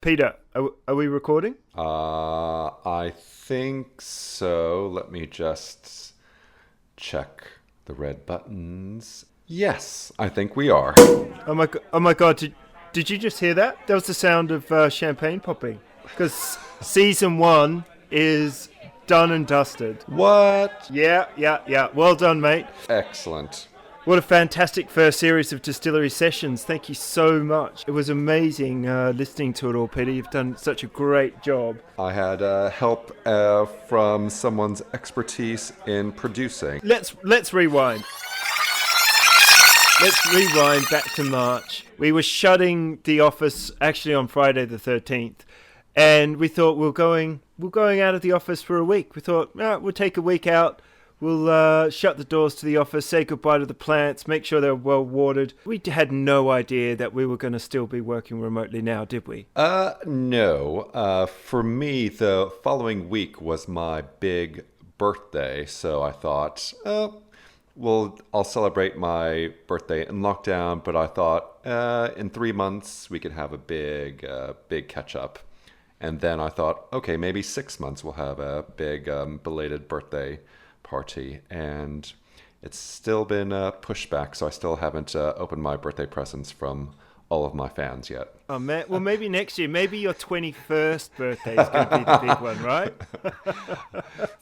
Peter, are we recording? I think so. Let me just check the red buttons. Yes, I think we are. Oh my God! Did you just hear that? That was the sound of champagne popping. Because season one is done and dusted. What? Yeah. Well done, mate. Excellent. What a fantastic first series of Distillery sessions. Thank you so much. It was amazing listening to it all, Peter. You've done such a great job. I had help from someone's expertise in producing. Let's rewind. Let's rewind back to March. We were shutting the office actually on Friday the 13th, and we thought we're going out of the office for a week. We thought, we'll take a week out. We'll shut the doors to the office, say goodbye to the plants, make sure they're well watered. We had no idea that we were going to still be working remotely now, did we? No. For me, the following week was my big birthday, so I thought, well, I'll celebrate my birthday in lockdown, but I thought in 3 months we could have a big catch up. And then I thought, okay, maybe 6 months we'll have a big belated birthday party. And it's still been pushed back, so I still haven't opened my birthday presents from all of my fans yet. Oh man, well maybe next year, maybe your 21st birthday is going to be the big one, right?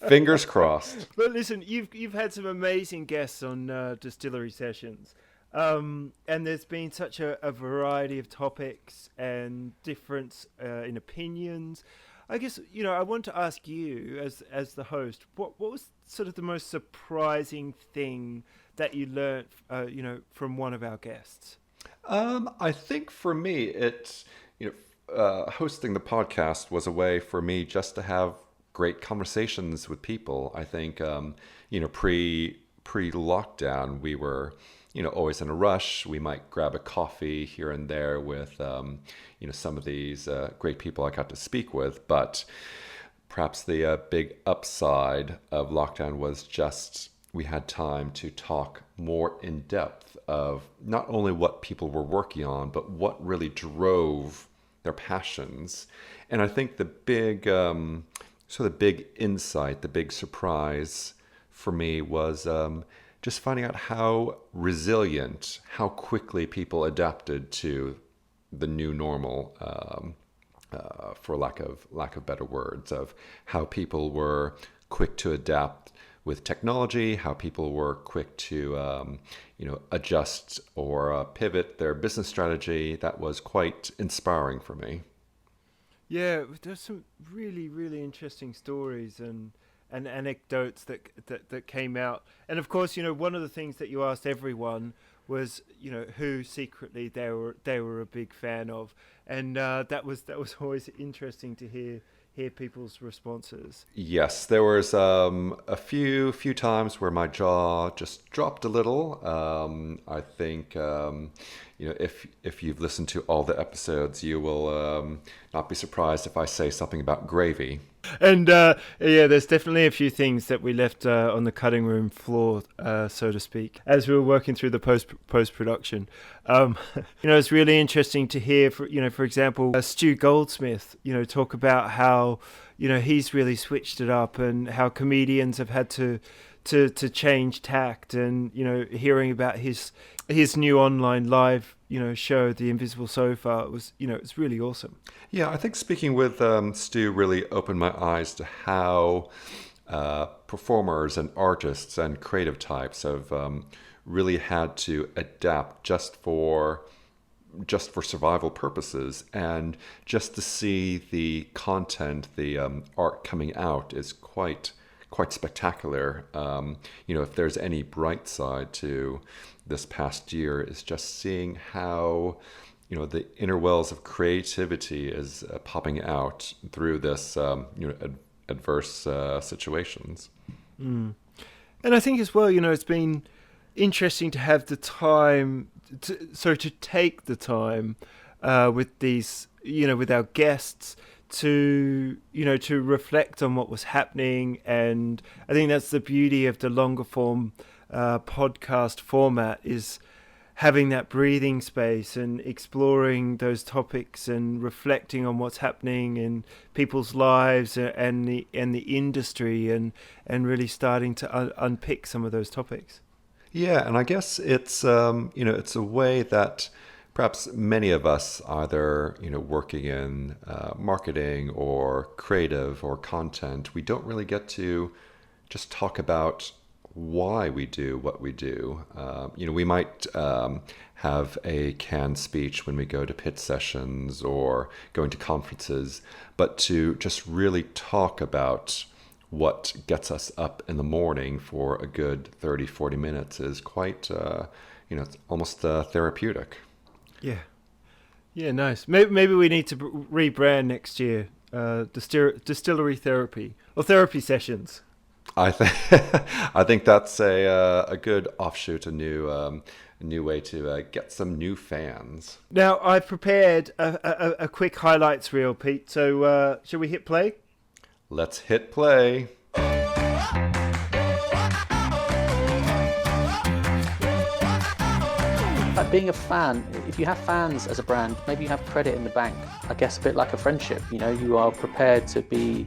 Fingers crossed. But listen, you've had some amazing guests on Distillery Sessions, and there's been such a variety of topics and difference in opinions. I guess I want to ask you as the host, what was sort of the most surprising thing that you learned, from one of our guests? I think for me, hosting the podcast was a way for me just to have great conversations with people. I think, pre lockdown, we were, always in a rush. We might grab a coffee here and there with, some of these great people I got to speak with. But perhaps the big upside of lockdown was just we had time to talk more in depth of not only what people were working on, but what really drove their passions. And I think the big, big insight, the big surprise for me was just finding out how resilient, how quickly people adapted to the new normal. For lack of better words, of how people were quick to adapt with technology, how people were quick to adjust or pivot their business strategy. That was quite inspiring for me. Yeah, there's some really, really interesting stories and anecdotes that came out. And of course, one of the things that you asked everyone was, who secretly they were a big fan of, and that was always interesting to hear people's responses. Yes, there was a few times where my jaw just dropped a little. I think if you've listened to all the episodes, you will not be surprised if I say something about gravy. And there's definitely a few things that we left on the cutting room floor, so to speak, as we were working through the post production. It's really interesting to hear, for example, Stu Goldsmith, talk about how he's really switched it up and how comedians have had to change tact, and hearing about his new online live show, The Invisible Sofa, it was it's really awesome. Yeah, I think speaking with Stu really opened my eyes to how performers and artists and creative types have really had to adapt just for survival purposes, and just to see the content, the art coming out is quite spectacular. If there's any bright side to this past year, is just seeing how the inner wells of creativity is popping out through this adverse situations. Mm. And I think as well, it's been interesting to have the time to take the time with these, with our guests to reflect on what was happening. And I think that's the beauty of the longer form podcast format, is having that breathing space and exploring those topics and reflecting on what's happening in people's lives and the industry and really starting to unpick some of those topics. Yeah, and I guess it's it's a way that perhaps many of us, either working in marketing or creative or content, we don't really get to just talk about why we do what we do. We might have a canned speech when we go to pitch sessions or going to conferences, but to just really talk about what gets us up in the morning for a good 30, 40 minutes is quite, it's almost therapeutic. Yeah. Yeah, nice. Maybe we need to rebrand next year, Distillery Therapy or Therapy Sessions. I think I think that's a good offshoot, a new way to get some new fans. Now, I've prepared a quick highlights reel, Pete. So shall we hit play? Let's hit play. Like being a fan, if you have fans as a brand, maybe you have credit in the bank. I guess a bit like a friendship, you are prepared to be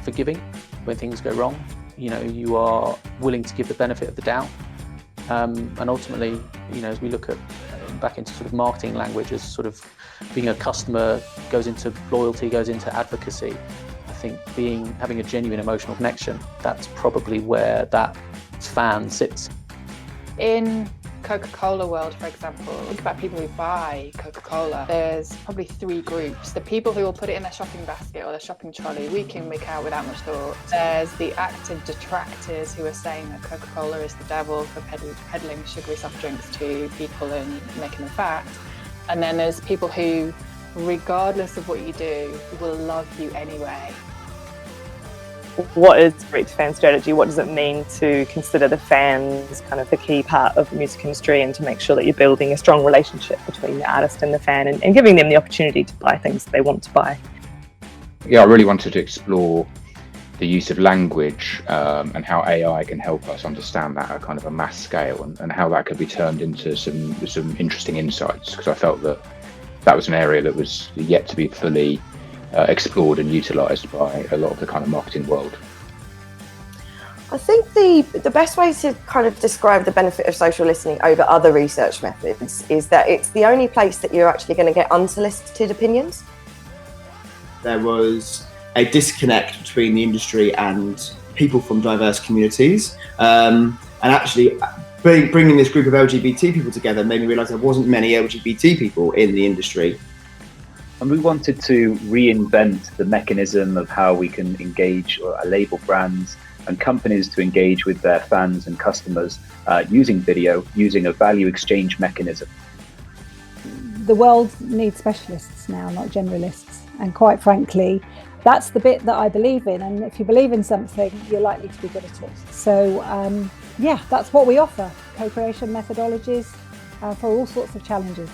forgiving when things go wrong. You are willing to give the benefit of the doubt. And ultimately, as we look at back into sort of marketing language, as sort of being a customer goes into loyalty, goes into advocacy. I think having a genuine emotional connection, that's probably where that fan sits. In Coca-Cola world, for example, think about people who buy Coca-Cola. There's probably 3 groups. The people who will put it in their shopping basket or their shopping trolley week in, week out without much thought. There's the active detractors who are saying that Coca-Cola is the devil for peddling sugary soft drinks to people and making them fat. And then there's people who, regardless of what you do, will love you anyway. What is reach fan strategy? What does it mean to consider the fans kind of the key part of the music industry, and to make sure that you're building a strong relationship between the artist and the fan, and giving them the opportunity to buy things they want to buy? Yeah, I really wanted to explore the use of language and how AI can help us understand that at kind of a mass scale, and how that could be turned into some interesting insights, because I felt that was an area that was yet to be fully explored and utilised by a lot of the kind of marketing world. I think the best way to kind of describe the benefit of social listening over other research methods is that it's the only place that you're actually going to get unsolicited opinions. There was a disconnect between the industry and people from diverse communities, and actually bringing this group of LGBT people together made me realise there wasn't many LGBT people in the industry. And we wanted to reinvent the mechanism of how we can engage or label brands and companies to engage with their fans and customers using video, using a value exchange mechanism. The world needs specialists now, not generalists. And quite frankly, that's the bit that I believe in. And if you believe in something, you're likely to be good at it. So that's what we offer. Co-creation methodologies for all sorts of challenges.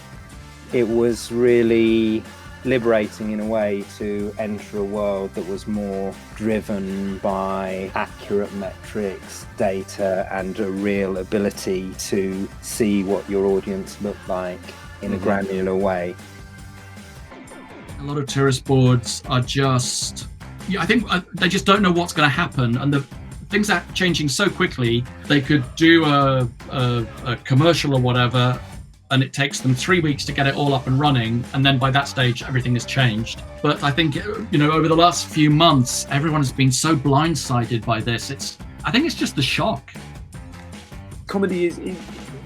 It was really liberating in a way to enter a world that was more driven by accurate metrics, data, and a real ability to see what your audience looked like in a granular way. A lot of tourist boards are just, I think they just don't know what's going to happen, and the things are changing so quickly. They could do a commercial or whatever, and it takes them 3 weeks to get it all up and running, and then by that stage everything has changed. But I think over the last few months everyone has been so blindsided by this. I think it's just the shock. Comedy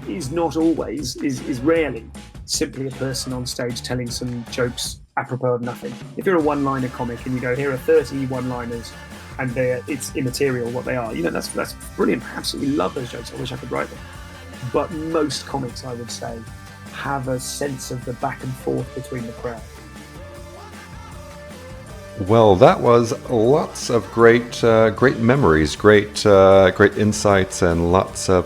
is not always, is rarely simply a person on stage telling some jokes apropos of nothing. If you're a one-liner comic and you go, here are 30 one-liners and it's immaterial what they are, that's brilliant. I absolutely love those jokes. I wish I could write them. But most comics, I would say, have a sense of the back and forth between the crowd. Well, that was lots of great memories, great insights, and lots of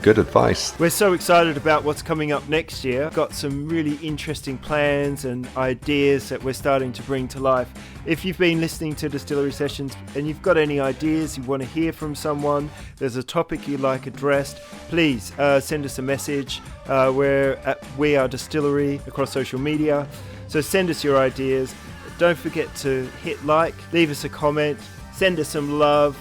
good advice. We're so excited about what's coming up next year. Got some really interesting plans and ideas that we're starting to bring to life. If you've been listening to Distillery Sessions and you've got any ideas, you want to hear from someone, there's a topic you'd like addressed, please send us a message. We're at We Are Distillery across social media, so send us your ideas. Don't forget to hit like, leave us a comment, send us some love,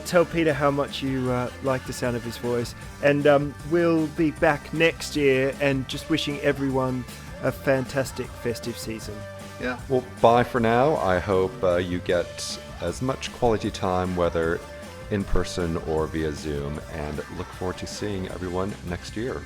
tell Peter how much you like the sound of his voice, and we'll be back next year, and just wishing everyone a fantastic festive season. Yeah, well, bye for now. I hope you get as much quality time, whether in person or via Zoom, and look forward to seeing everyone next year.